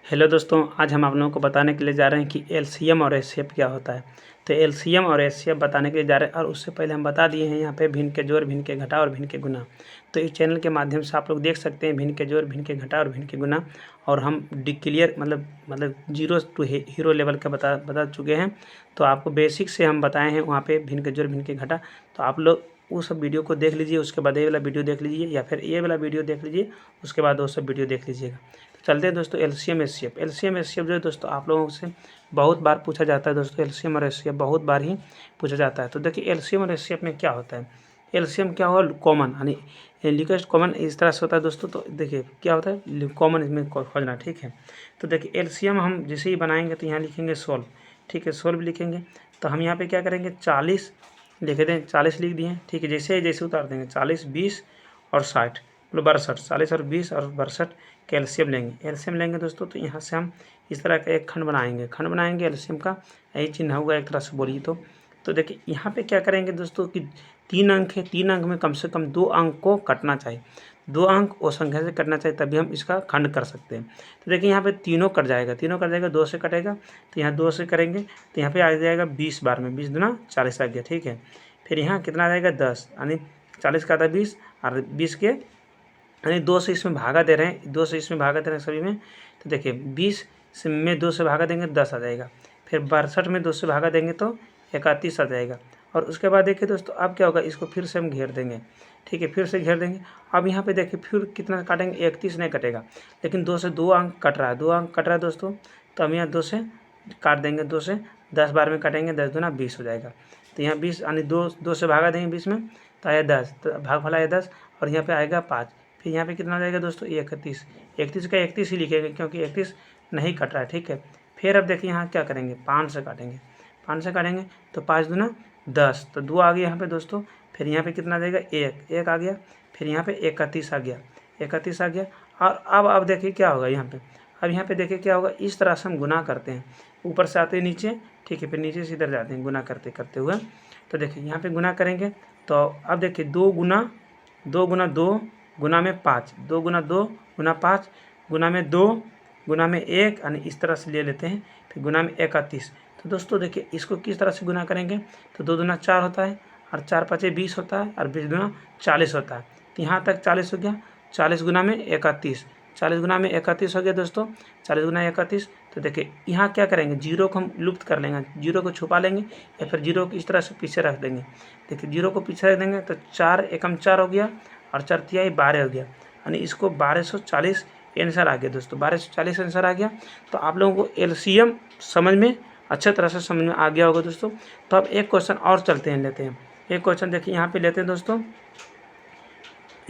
Hello दोस्तों, आज हम आप लोगों को बताने के लिए जा रहे हैं कि एलसीएम और एचसीएफ क्या होता है। तो एलसीएम और एचसीएफ बताने के लिए जा रहे हैं और उससे पहले हम बता दिए हैं यहाँ पे भिन्न के जोड़, भिन्न के घटा और भिन्न के गुना। तो इस चैनल के माध्यम से आप लोग देख सकते हैं भिन्न के जोड़, भिन्न के घटा और भिन्न के गुना। और हम डिक्लियर मतलब जीरो टू हीरो लेवल का बता चुके हैं। तो आपको बेसिक से हम बताए हैं वहाँ पे भिन्न के जोड़, भिन्न के घटा। तो आप लोग उस सब वीडियो को देख लीजिए, उसके बाद ये वाला वीडियो देख लीजिए या फिर ये वाला वीडियो देख लीजिए, उसके बाद वो सब वीडियो देख लीजिएगा। चलते हैं दोस्तों एलसीएम एचसीएफ जो है दोस्तों आप लोगों से बहुत बार पूछा जाता है। दोस्तों एलसीएम और एचसीएफ बहुत बार ही पूछा जाता है। तो देखिए एलसीएम और एचसीएफ में क्या होता है। एलसीएम क्या होगा, कॉमन यानी लिकेस्ट कॉमन इस तरह से होता है दोस्तों। तो देखिए क्या होता है कॉमन, इसमें खोजना, ठीक है। तो देखिए एलसीएम हम जैसे ही बनाएंगे तो यहाँ लिखेंगे 16, ठीक है, 16 लिखेंगे। तो हम यहाँ पे क्या करेंगे 40 लिख दें, 40 लिख दिए, ठीक है। जैसे उतार देंगे 40, 20 और 60 मतलब 62, 40 और 20 और 62 का एलसीएम लेंगे दोस्तों। तो यहाँ से हम इस तरह का एक खंड बनाएंगे एलसीएम का, यही चिन्ह होगा एक तरह से बोलिए तो देखिए यहाँ पे क्या करेंगे दोस्तों कि 3 अंक है, 3 अंक में कम से कम 2 अंक को कटना चाहिए, 2 अंक वो संख्या से कटना चाहिए, तभी हम इसका खंड कर सकते हैं। तो देखिए यहाँ पे तीनों कट जाएगा, 2 से कटेगा तो यहाँ 2 से करेंगे तो यहाँ पे आ जाएगा 20 बार में, 20 दूना 40 आ गया, ठीक है। फिर यहाँ कितना आ जाएगा 10, यानी 40 का था 20 और 20 के यानी 2 से इसमें भागा दे रहे हैं, 2 से इसमें भागा दे रहे हैं सभी में। तो देखिए 20 से में 2 से भागा देंगे 10 आ जाएगा। फिर 62 में 2 से भागा देंगे तो 31 आ जाएगा। और उसके बाद देखिए दोस्तों अब क्या होगा, इसको फिर से हम घेर देंगे, ठीक है, फिर से घेर देंगे। अब यहाँ पे देखिए फिर कितना काटेंगे, 31 नहीं कटेगा, लेकिन 2 से 2 अंक कट रहा है, 2 अंक कट रहा है दोस्तों। तो हम यहाँ 2 से काट देंगे, 2 से 10 बार में काटेंगे, 10 दूना 20 हो जाएगा। तो यहाँ 20 यानी 2 से भागा देंगे 20 में तो आया 10, तो भाग फला आया 10 और यहाँ पे आएगा 5। फिर यहाँ पे कितना आ जाएगा दोस्तों 31, 31 का 31 ही लिखेंगे क्योंकि 31 नहीं कट रहा है, ठीक है। फिर अब देखिए यहाँ क्या करेंगे, 5 से काटेंगे, 5 से काटेंगे तो 5 दूना 10, तो 2 आ गया यहाँ पे दोस्तों। फिर यहाँ पे कितना आ जाएगा 1 आ गया। फिर यहाँ पे 31 आ गया, 31 आ गया। और अब देखिए क्या होगा यहाँ पे, अब यहाँ पे देखिए क्या होगा, इस तरह से हम गुना करते हैं, ऊपर से आते हैं नीचे, ठीक है, फिर नीचे से इधर जाते हैं गुना करते करते हुए। तो देखिए यहाँ पे गुना करेंगे तो अब देखिए 2 गुना 2 गुना में 5, 2 गुना 2 गुना 5 गुना में 2 गुना में 1 यानी इस तरह से ले लेते हैं। फिर गुना में 31। तो दोस्तों देखिए इसको किस तरह से गुना करेंगे, तो 2 दूना 4 होता है और 4 5 20 होता है और 20 दूना 40 होता है। तो यहाँ तक 40 हो गया, 40 गुना में 31, 40 गुना में 31 हो गया दोस्तों, 40 गुना 31। तो देखिए यहाँ क्या करेंगे, जीरो को हम लुप्त कर लेंगे, जीरो को छुपा लेंगे या फिर जीरो को इस तरह से पीछे रख देंगे। देखिए जीरो को पीछे रख देंगे तो 4 एकम 4 हो गया और 4 तिहाई 12 हो गया, यानी इसको 1240 आंसर आ गया दोस्तों, 1240 आंसर आ गया। तो आप लोगों को एलसीएम समझ में अच्छे तरह से समझ में आ गया होगा दोस्तों। तो अब एक क्वेश्चन और लेते हैं, एक क्वेश्चन देखिए यहाँ पे लेते हैं दोस्तों,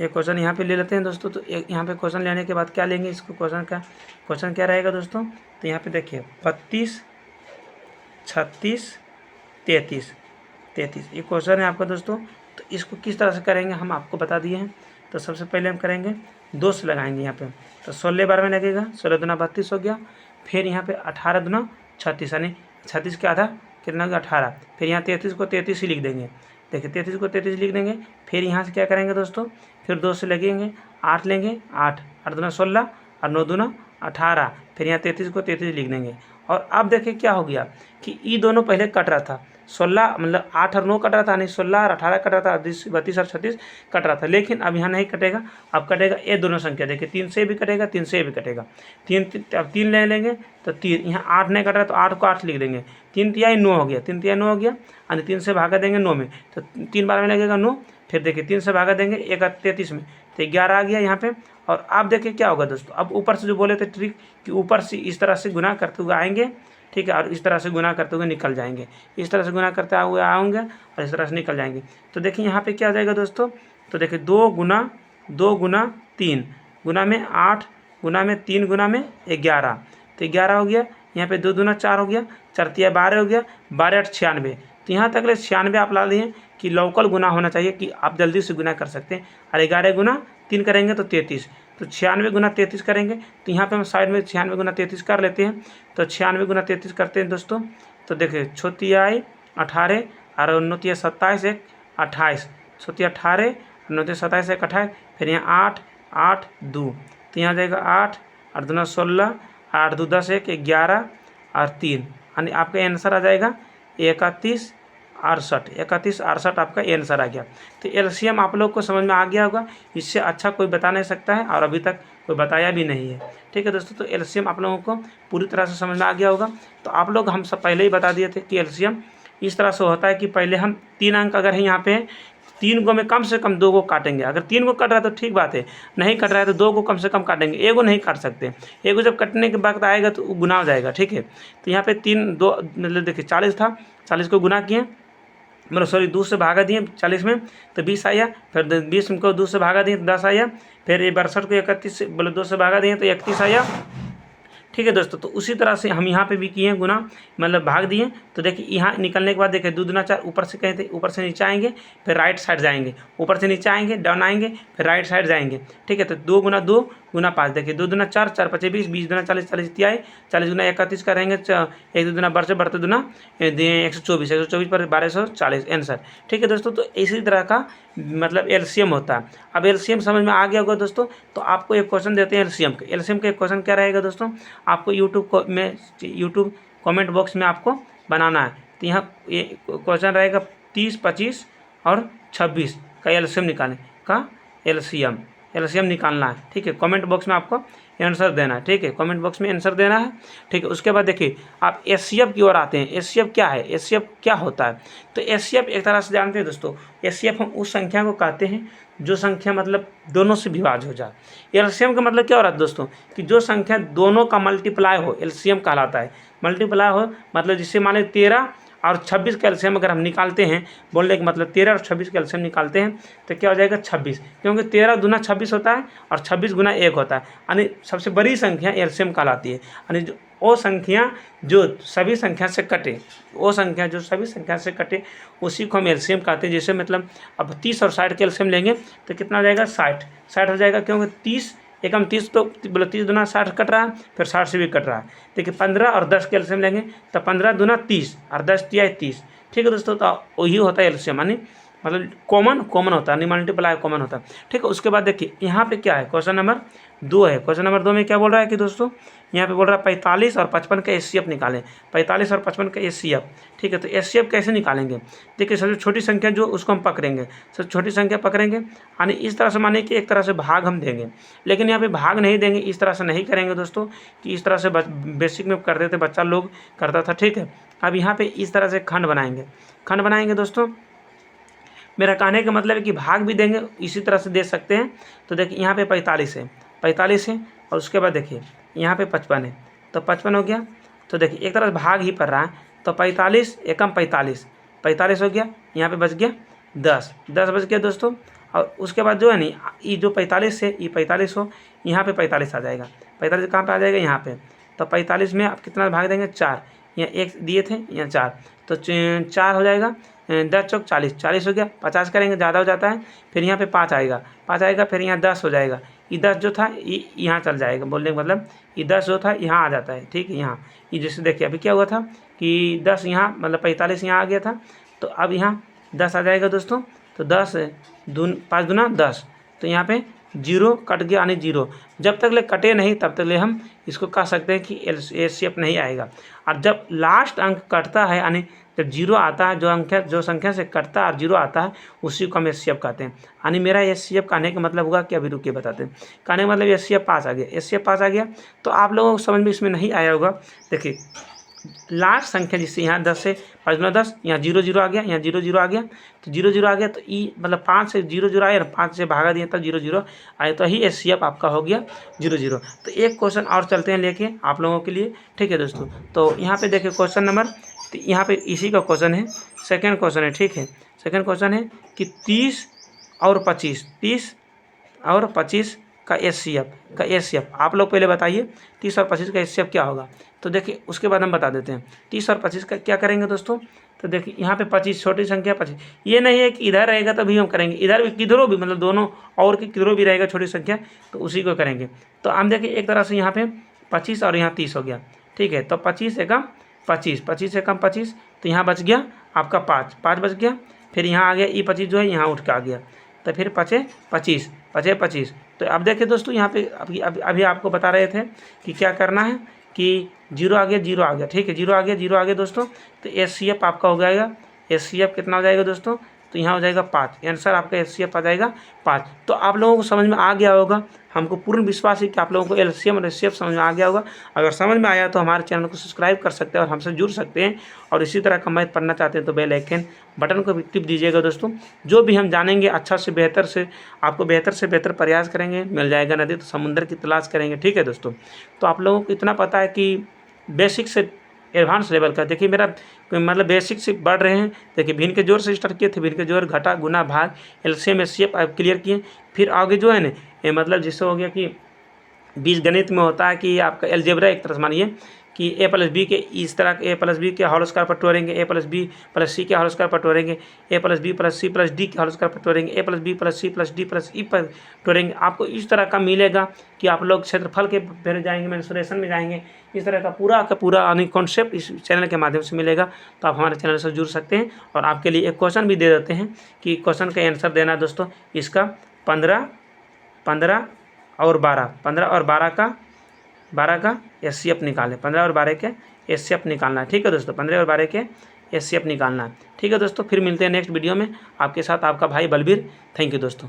एक क्वेश्चन यहाँ पे ले लेते हैं दोस्तों। तो एक यहाँ पे क्वेश्चन लेने के बाद क्या लेंगे, इसको क्वेश्चन क्या रहेगा दोस्तों। तो यहाँ पे देखिए 32 36 33 ये क्वेश्चन है आपका दोस्तों। तो इसको किस तरह से करेंगे हम आपको बता दिए हैं। तो सबसे पहले हम करेंगे 2 से लगाएंगे यहाँ पे, तो 16 बार में लगेगा, 16 दूना 32 हो गया। फिर यहाँ पे 18 दूना 36 यानी 36 के आधा कितना हो गया 18। फिर यहाँ 33 को 33 ही लिख देंगे, देखिए 33 को 33 लिख देंगे। फिर यहाँ से क्या करेंगे दोस्तों, फिर 2 से लगेंगे 8 लेंगे, 8 दूना 16 और 9 दूना 18। फिर यहाँ 33 को 33 लिख देंगे। और अब देखिए क्या हो गया कि ये दोनों पहले कट रहा था, 16 मतलब 8 और 9 कट रहा था, नहीं 16 और 18 कट रहा था, 32 और 36 कट रहा था। लेकिन अब यहाँ नहीं कटेगा, अब कटेगा ये दोनों संख्या, देखिए 3 से भी कटेगा, 3 से भी कटेगा। अब 3 ले लेंगे तो 3, यहाँ 8 नहीं कट रहा तो 8 को 8 लिख देंगे, 3 तिहाई 9 हो गया, 3 तिहाई 9 हो गया यानी 3 से भागा देंगे 9 में, तो 3 बार में लगेगा 9। फिर देखिए 3 से भागा देंगे 33 में, तो 11 आ गया यहाँ पे। और आप देखिए क्या होगा दोस्तों, अब ऊपर से जो बोले थे ट्रिक कि ऊपर से इस तरह से गुना करते हुए आएंगे, ठीक है, और इस तरह से गुना करते हुए निकल जाएंगे, इस तरह से गुना करते हुए आएंगे और इस तरह से निकल जाएंगे। तो देखिए यहाँ पे क्या आ जाएगा दोस्तों, तो देखिए 2 गुना 3 गुना में 8 गुना में 3 गुना में 11, तो 11 हो गया। यहाँ पे 2 दूना 4 हो गया, 4 तिया 12 हो गया, 12 8 96। तो यहाँ तक ले 96 आप ला लिए कि लोकल गुना होना चाहिए कि आप जल्दी से गुना कर सकते हैं। और 11 गुना 3 करेंगे तो 33, तो 96 गुना 33 करेंगे। तो यहाँ पे हम साइड में 96 गुना 33 कर लेते हैं। तो 96 गुना 33 करते हैं दोस्तों। तो देखिए 6 तिहाई 18 और 9 तिया 27 1 28, 6 तिया 18 और 9 तिया 27 1 28। फिर यहाँ 8 8 2, तो यहाँ जाएगा 8 और दूना 16 8 2 10 1 11 और 3, यानी आपका आंसर आ जाएगा 31 68। 31 68 आपका आंसर आ गया। तो एलसीएम आप लोग को समझ में आ गया होगा, इससे अच्छा कोई बता नहीं सकता है और अभी तक कोई बताया भी नहीं है। ठीक है दोस्तों, तो एलसीएम आप लोगों को पूरी तरह से समझ में आ गया होगा। तो आप लोग हम सब पहले ही बता दिए थे कि एलसीएम इस तरह से होता है कि पहले हम 3 अंक अगर है यहाँ पे 3 को में कम से कम 2 को काटेंगे। अगर 3 को कट रहा है तो ठीक बात है, नहीं कट रहा है तो 2 को कम से कम काटेंगे, 1 को नहीं काट सकते। 1 को जब कटने के वक्त आएगा तो गुना हो जाएगा। ठीक है, तो यहाँ पे 3 2 मतलब देखिए 40 था, 40 को गुना किए, मतलब सॉरी 2 से भागा दिए 40 में तो 20 आया, फिर 20 को 2 से भागा दिए तो 10 आया, फिर ये 62 को 31 से बोले 2 से भागा दिए तो 31 आया। ठीक है दोस्तों, तो उसी तरह से हम यहाँ पे भी किए गुना, मतलब भाग दिए। तो देखिए यहाँ निकलने के बाद देखिए 2 दूना 4, ऊपर से कहे थे ऊपर से नीचे आएंगे, फिर राइट साइड जाएंगे, ऊपर से नीचे आएंगे, डाउन आएंगे, फिर राइट साइड जाएंगे। ठीक है, तो 2 गुना 2 गुना 5, देखिए 2 दूना 4, 4 5 20, 20 दूना 40, 40 तिहाई, 40 गुना 31 करेंगे, 1 2 दूना बढ़ते दूना 124, 124 पर 1240 आंसर। ठीक है दोस्तों, तो इसी तरह का मतलब एलसीएम होता है। अब एलसीएम समझ में आ गया होगा दोस्तों, तो आपको एक क्वेश्चन देते हैं एलसीएम का। एलसीएम का एक क्वेश्चन क्या रहेगा दोस्तों, आपको यूट्यूब कमेंट बॉक्स में आपको बनाना है। तो यहाँ ये क्वेश्चन रहेगा 30 25 और 26 का एलसीएम निकालें का एलसीएम निकालना है। ठीक है, कमेंट बॉक्स में आपको आंसर देना है। ठीक है, कमेंट बॉक्स में आंसर देना है। ठीक है, उसके बाद देखिए आप एचसीएफ की ओर आते हैं। एचसीएफ क्या है, एचसीएफ क्या होता है? तो एचसीएफ एक तरह से जानते हैं दोस्तों, एचसीएफ हम उस संख्या को कहते हैं जो संख्या मतलब दोनों से विभाज्य हो जाए। एलसीएम का मतलब क्या हो रहा है दोस्तों, कि जो संख्या दोनों का मल्टीप्लाई हो, एलसीएम कहलाता है। मल्टीप्लाई हो मतलब जिससे माने 13 और 26 का एलसीएम अगर हम निकालते हैं, बोलने का मतलब 13 और 26 का एलसीएम निकालते हैं तो क्या हो जाएगा 26, क्योंकि 13 दूना 26 होता है और 26 गुना 1 होता है, यानी सबसे बड़ी संख्या एलसीएम कहलाती है। यानी जो वो संख्या जो सभी संख्या से कटे, वो संख्या जो सभी संख्या से कटे उसी को हम एलसीएम कहते हैं। जैसे मतलब अब 30 और 60 के एलसीएम लेंगे तो कितना हो जाएगा 60 हो जाएगा, क्योंकि 30 एकम 30 तो बोले 30 दूना 60 कट रहा है, फिर 60 से भी कट रहा है। देखिए 15 और 10 के एलसीएम लेंगे तो 15 दूना 30 और 10 तिहाई 30। ठीक है दोस्तों, तो वही होता है एलसीएम, यानी मतलब कॉमन होता है, यानी मल्टीप्लाई कॉमन होता है। ठीक है, उसके बाद देखिए यहाँ पे क्या है, क्वेश्चन नंबर 2 है। क्वेश्चन नंबर 2 में क्या बोल रहा है कि दोस्तों यहाँ पे बोल रहा है 45 और 55 का एचसीएफ निकालें। 45 और 55 का एचसीएफ। ठीक है, तो एचसीएफ कैसे निकालेंगे? देखिए सबसे छोटी संख्या जो उसको हम पकड़ेंगे, सबसे छोटी संख्या पकड़ेंगे, यानी इस तरह से माने कि एक तरह से भाग हम देंगे, लेकिन यहाँ पे भाग नहीं देंगे, इस तरह से नहीं करेंगे दोस्तों, कि इस तरह से बेसिक में करते थे, बच्चा लोग करता था। ठीक है, अब यहाँ पे इस तरह से खंड बनाएंगे दोस्तों। मेरा कहने का मतलब है कि भाग भी देंगे, इसी तरह से दे सकते हैं। तो देखिए यहाँ पे 45 है और उसके बाद देखिए यहाँ पे 55 है, तो 55 हो गया। तो देखिए एक तरह से भाग ही पड़ रहा है, तो 45 एकम 45 हो गया, यहाँ पे बच गया 10 बच गया दोस्तों। और उसके बाद जो है नी ये जो 45 है, ये 45 हो, यहाँ पे 45 आ जाएगा। 45 कहाँ पे आ जाएगा? यहाँ पे। तो 45 में आप कितना भाग देंगे? 4, यहाँ 1 दिए थे, यहाँ 4, तो 4 हो जाएगा। 10 चौक 40 हो गया। 50 करेंगे ज़्यादा हो जाता है, फिर यहाँ पे 5 आएगा, फिर यहाँ 10 हो जाएगा। ये 10 जो था ये यहाँ चल जाएगा, बोलने का मतलब ये 10 जो था यहाँ आ जाता है। ठीक है, यहाँ ये जैसे देखिए अभी क्या हुआ था कि 10 यहाँ मतलब 45 यहाँ आ गया था, तो अब यहाँ 10 आ जाएगा दोस्तों। तो 10 5 दूना 10, तो यहाँ पे 0 कट गया, यानी 0। जब तक ले कटे नहीं तब तक ले हम इसको कह सकते हैं कि एचसीएफ नहीं आएगा। और जब लास्ट अंक कटता है, यानी जब 0 आता है, जो संख्या से कटता है और 0 आता है, उसी को हम एचसीएफ कहते हैं। यानी मेरा एचसीएफ कहने का मतलब होगा कि अभी रुकिए बताते हैं। कहने का मतलब एचसीएफ पास आ गया। तो आप लोगों को समझ में इसमें नहीं आया होगा। देखिए लास्ट संख्या जिससे यहाँ 10 से 5 दूना 10, यहाँ 0 आ गया, यहाँ 0 आ गया, तो 0 आ गया, तो ई मतलब 5 से 0 आया, 5 से भागा दिया तब 0 आए, तो ही एचसीएफ आपका हो गया 0। तो एक क्वेश्चन और चलते हैं लेके आप लोगों के लिए। ठीक है दोस्तों, तो यहाँ पे देखिए क्वेश्चन नंबर, तो यहाँ पे इसी का क्वेश्चन है, सेकेंड क्वेश्चन है। ठीक है, सेकेंड क्वेश्चन है कि 30 और 25 का एचसीएफ आप लोग पहले बताइए 30 और 25 का एचसीएफ क्या होगा। तो देखिए उसके बाद हम बता देते हैं 30 और 25 का क्या करेंगे दोस्तों। तो देखिए यहाँ पे 25 छोटी संख्या 25, ये नहीं है कि इधर रहेगा तभी हम करेंगे, इधर भी किधरों भी मतलब दोनों और कि किधरों भी रहेगा छोटी संख्या, तो उसी को करेंगे। तो हम देखिए एक तरह से यहाँ पे 25 और यहाँ 30 हो गया। ठीक है, तो 25 एकम 25, तो यहाँ बच गया आपका 5 बच गया। फिर यहाँ आ गया ई 25 जो है यहाँ उठ के आ गया, तो फिर 25। तो अब देखिए दोस्तों यहाँ पे अभी आपको बता रहे थे कि क्या करना है कि 0 आ गया, 0 आ गया, ठीक है, 0 आ गया, 0 आ गया दोस्तों। तो HCF आपका हो जाएगा, HCF कितना हो जाएगा दोस्तों, तो यहाँ हो जाएगा 5। आंसर आपका HCF आ जाएगा 5। तो आप लोगों को समझ में आ गया होगा, हमको पूर्ण विश्वास है कि आप लोगों को LCM और HCF समझ में आ गया होगा। अगर समझ में आया तो हमारे चैनल को सब्सक्राइब कर सकते हैं और हमसे जुड़ सकते हैं। और इसी तरह का मैथ पढ़ना चाहते हैं तो बेल आइकन बटन को भी टिप दीजिएगा दोस्तों। जो भी हम जानेंगे अच्छा से बेहतर से बेहतर प्रयास करेंगे। मिल जाएगा नदी तो समुद्र की तलाश करेंगे, ठीक है दोस्तों। तो आप लोगों को इतना पता है कि बेसिक से एडवांस लेवल का, देखिए मेरा मतलब बेसिक से बढ़ रहे हैं। देखिए भिन्न के जोड़ से स्टार्ट किए थे, भिन्न के जोड़, घटा, गुना, भाग, LCM HCF आप क्लियर किए। फिर आगे जो है ना ये मतलब जिससे हो गया कि बीजगणित में होता है कि आपका अलजेब्रा एक तरह से मानिए कि A+B के इस तरह के A+B के होल स्क्वायर पर तोड़ेंगे, A+B+C के होल स्क्वायर पर तोड़ेंगे, A+B+C+D के होल स्क्वायर पर तोड़ेंगे, A+B+C+D+E पर तोड़ेंगे। आपको इस तरह का मिलेगा कि आप लोग क्षेत्रफल के फिर जाएंगे, मेंसुरेशन में जाएंगे। इस तरह का पूरा यानी कॉन्सेप्ट इस चैनल के माध्यम से मिलेगा। तो आप हमारे चैनल से जुड़ सकते हैं। और आपके लिए एक क्वेश्चन भी दे देते हैं कि क्वेश्चन का आंसर देना दोस्तों। इसका 15 और 12 का HCF निकालें। 15 और 12 के HCF निकालना है, ठीक है दोस्तों। 15 और 12 के HCF निकालना है, ठीक है दोस्तों। फिर मिलते हैं नेक्स्ट वीडियो में। आपके साथ आपका भाई बलबीर। थैंक यू दोस्तों।